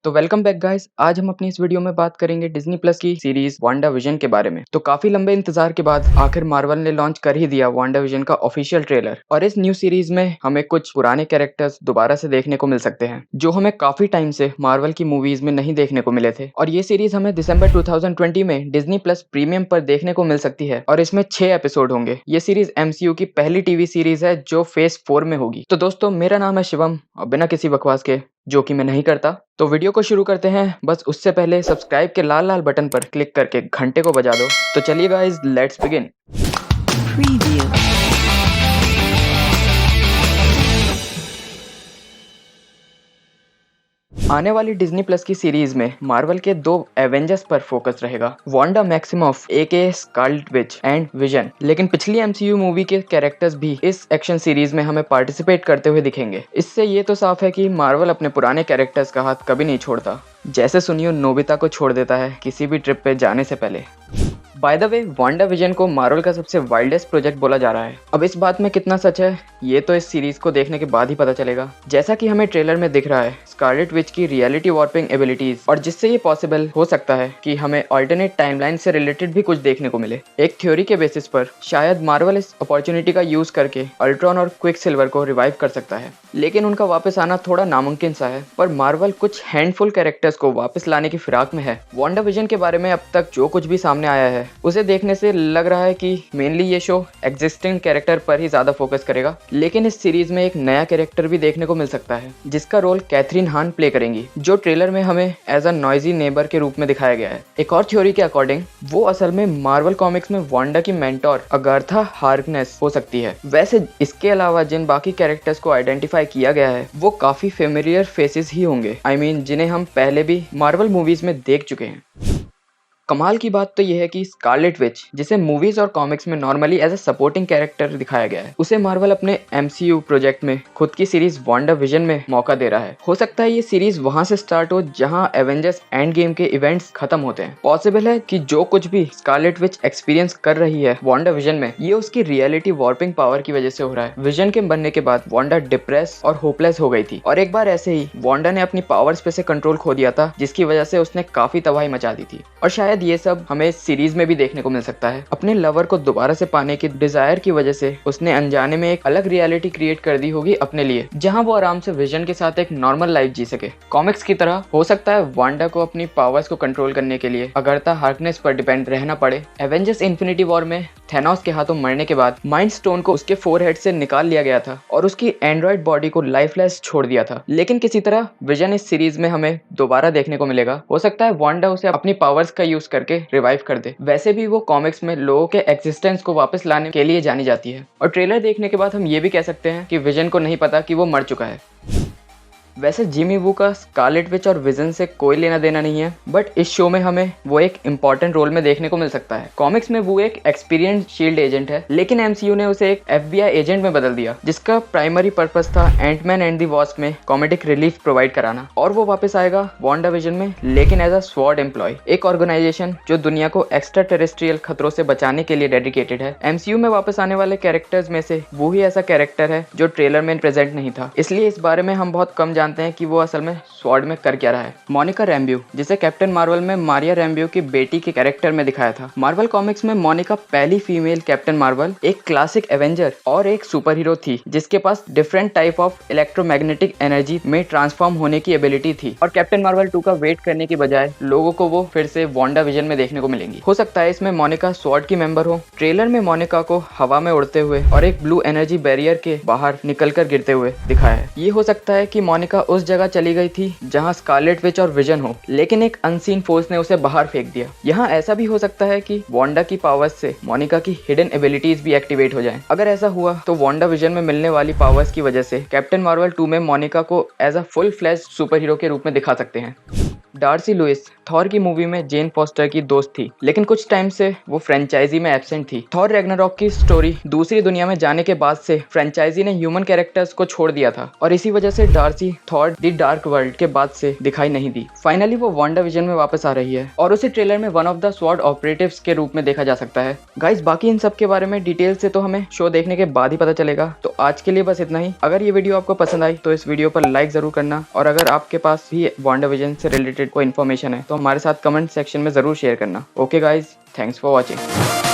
तो welcome back guys. आज हम अपनी इस वीडियो में बात करेंगे डिज्नी प्लस की सीरीज वांडा विजन के बारे में। तो काफी लंबे इंतजार के बाद आखिर मार्वल ने लॉन्च कर ही दिया वांडा विजन का ऑफिशियल ट्रेलर। और इस न्यू सीरीज में हमें कुछ पुराने कैरेक्टर्स दोबारा से देखने को मिल सकते हैं जो हमें काफी टाइम से मार्वल की मूवीज में नहीं देखने को मिले थे। और ये सीरीज हमें दिसंबर 2020 में डिज्नी प्लस प्रीमियम पर देखने को मिल सकती है और इसमें 6 एपिसोड होंगे। ये सीरीज MCU की पहली टीवी सीरीज है जो फेज 4 में होगी। तो दोस्तों, मेरा नाम है शिवम और बिना किसी बकवास के, जो कि मैं नहीं करता, तो वीडियो को शुरू करते हैं। बस उससे पहले सब्सक्राइब के लाल लाल बटन पर क्लिक करके घंटे को बजा दो। तो चलिए गाइस, लेट्स बिगिन। आने वाली डिज्नी प्लस की सीरीज में मार्वल के 2 एवेंजर्स पर फोकस रहेगा, Wanda Maximoff aka Scarlet Witch and Vision. लेकिन पिछली MCU मूवी के कैरेक्टर्स भी इस एक्शन सीरीज में हमें पार्टिसिपेट करते हुए दिखेंगे। इससे ये तो साफ है कि मार्वल अपने पुराने कैरेक्टर्स का हाथ कभी नहीं छोड़ता, जैसे सुनियो नोबिता को छोड़ देता है किसी भी ट्रिप पे जाने से पहले। By the way, Wanda vision को मार्वल का सबसे वाइल्डेस्ट प्रोजेक्ट बोला जा रहा है। अब इस बात में कितना सच है ये तो इस सीरीज को देखने के बाद ही पता चलेगा। जैसा कि हमें ट्रेलर में दिख रहा है, स्कारलेट विच की रियलिटी वार्पिंग एबिलिटीज, और जिससे ये पॉसिबल हो सकता है कि हमें अल्टरनेट टाइमलाइन से रिलेटेड भी कुछ देखने को मिले। एक थ्योरी के बेसिस पर शायद मार्वल इस अपॉर्चुनिटी का यूज करके अल्ट्रॉन और क्विक सिल्वर को रिवाइव कर सकता है, लेकिन उनका वापस आना थोड़ा नामुमकिन सा है। पर मार्वल कुछ हैंडफुल कैरेक्टर्स को वापस लाने की फिराक में है। वांडा विजन के बारे में अब तक जो कुछ भी सामने आया है उसे देखने से लग रहा है कि मेनली ये शो एग्जिस्टिंग कैरेक्टर पर ही ज्यादा फोकस करेगा, लेकिन इस सीरीज में एक नया कैरेक्टर भी देखने को मिल सकता है जिसका रोल कैथरीन हान प्ले करेंगी, जो ट्रेलर में हमें एज अ नॉइजी नेबर के रूप में दिखाया गया है। एक और थ्योरी के अकॉर्डिंग वो असल में मार्वल कॉमिक्स में वांडा की मेंटोर अगाथा हार्कनेस हो सकती है। वैसे इसके अलावा जिन बाकी कैरेक्टर्स को आइडेंटिफाई किया गया है वो काफी फेमिलियर फेसेस ही होंगे, जिन्हें हम पहले भी मार्वल मूवीज में देख चुके हैं। कमाल की बात तो यह है कि स्कारलेट विच, जिसे मूवीज और कॉमिक्स में normally as a supporting character दिखाया गया है, उसे मार्वल अपने MCU प्रोजेक्ट में खुद की सीरीज वांडा विजन में मौका दे रहा है। हो सकता है ये सीरीज वहां से स्टार्ट हो जहां एवेंजर्स एंड गेम के इवेंट्स खत्म होते हैं। पॉसिबल है कि जो कुछ भी स्कारलेट विच एक्सपीरियंस कर रही है वांडा विजन में, ये उसकी रियलिटी वार्पिंग पावर की वजह से हो रहा है। विजन के बनने के बाद वांडा डिप्रेस और होपलेस हो गई थी, और एक बार ऐसे ही वांडा ने अपनी पावर्स पे से कंट्रोल खो दिया था, जिसकी वजह से उसने काफी तबाही मचा दी थी। और शायद ये सब हमें इस सीरीज में भी देखने को मिल सकता है। अपने लवर को दोबारा से पाने की डिजायर की वजह से उसने अनजाने में एक अलग रियलिटी क्रिएट कर दी होगी अपने लिए, जहां वो आराम से विजन के साथ एक नॉर्मल लाइफ जी सके। कॉमिक्स की तरह हो सकता है वांडा को अपनी पावर्स को कंट्रोल करने के लिए अगाथा हार्कनेस पर डिपेंड रहना पड़े। एवेंजर्स इन्फिनिटी वॉर में थैनोस के हाथों मरने के बाद माइंड स्टोन को उसके फोरहेड से निकाल लिया गया था और उसकी एंड्रॉइड बॉडी को लाइफलेस छोड़ दिया था, लेकिन किसी तरह विजन इस सीरीज में हमें दोबारा देखने को मिलेगा। हो सकता है वांडा उसे अपनी पावर्स का यूज करके रिवाइव कर दे। वैसे भी वो कॉमिक्स में लोगों के एक्सिस्टेंस को वापस लाने के लिए जानी जाती है, और ट्रेलर देखने के बाद हम ये भी कह सकते हैं कि विजन को नहीं पता कि वो मर चुका है। वैसे जिमी वू का स्कारलेट विच और विजन से कोई लेना देना नहीं है, बट इस शो में हमें वो एक इंपॉर्टेंट रोल में देखने को मिल सकता है। कॉमिक्स में वो एक एक्सपीरियंस्ड शील्ड एजेंट है, लेकिन MCU ने उसे एक FBI एजेंट में बदल दिया, जिसका प्राइमरी पर्पस था एंटमैन एंड द वॉस्प में कॉमेडिक रिलीफ प्रोवाइड कराना। और वो वापस आएगा वांडा विजन में, लेकिन एज अ स्वॉर्ड एम्प्लॉय, एक ऑर्गेनाइजेशन जो दुनिया को एक्स्ट्रा टेरेस्ट्रियल खतरों से बचाने के लिए डेडिकेटेड है। MCU में वापस आने वाले कैरेक्टर्स में से वो ही ऐसा कैरेक्टर है जो ट्रेलर में प्रेजेंट नहीं था, इसलिए इस बारे में हम बहुत कम जानते हैं कि वो असल में स्वॉर्ड में कर क्या रहा है। मोनिका रैम्ब्यू, जिसे कैप्टन मार्वल में मारिया रैम्ब्यू की बेटी के कैरेक्टर में दिखाया था। मार्वल कॉमिक्स में मोनिका पहली फीमेल कैप्टन मार्वल, एक क्लासिक एवेंजर और एक सुपर हीरो थी जिसके पास different type of electromagnetic energy में ट्रांसफॉर्म होने की एबिलिटी थी। और कैप्टन मार्वल 2 का वेट करने की बजाय लोगों को वो फिर से वांडा विजन में देखने को मिलेंगी। हो सकता है इसमें मोनिका स्वॉर्ड की मेंबर हो। ट्रेलर में मोनिका को हवा में उड़ते हुए और एक ब्लू एनर्जी बैरियर के बाहर निकलकर गिरते हुए दिखाया है। ये हो सकता है कि मोनिका उस जगह चली गई थी जहां स्कारलेट विच और विजन हो, लेकिन एक अनसीन फोर्स ने उसे बाहर फेंक दिया। यहाँ ऐसा भी हो सकता है कि वांडा की पावर्स से मोनिका की हिडन एबिलिटीज भी एक्टिवेट हो जाएं। अगर ऐसा हुआ तो वांडा विजन में मिलने वाली पावर्स की वजह से कैप्टन मार्वल 2 में मोनिका को as a full flash superhero के रूप में दिखा सकते हैं। डार्सी लुइस थॉर की मूवी में जेन फॉस्टर की दोस्त थी, लेकिन कुछ टाइम से वो फ्रेंचाइजी में एब्सेंट थी। थॉर रैग्नारॉक की स्टोरी दूसरी दुनिया में जाने के बाद से फ्रेंचाइजी ने ह्यूमन कैरेक्टर्स को छोड़ दिया था और इसी वजह से Darcy Thor the dark world के बाद से दिखाई नहीं दी। फाइनली वो वांडा विजन में वापस आ रही है और उसे ट्रेलर में one of the SWORD operatives के रूप में देखा जा सकता है। गाइस, बाकी इन सब के बारे में डिटेल से तो हमें शो देखने के बाद ही पता चलेगा। तो आज के लिए बस इतना ही। अगर ये वीडियो आपको पसंद आई तो इस वीडियो पर लाइक जरूर करना, और अगर आपके पास भी वांडा विजन से रिलेटेड कोई इन्फॉर्मेशन है तो हमारे साथ कमेंट सेक्शन में जरूर शेयर करना। Okay guys, thanks for watching.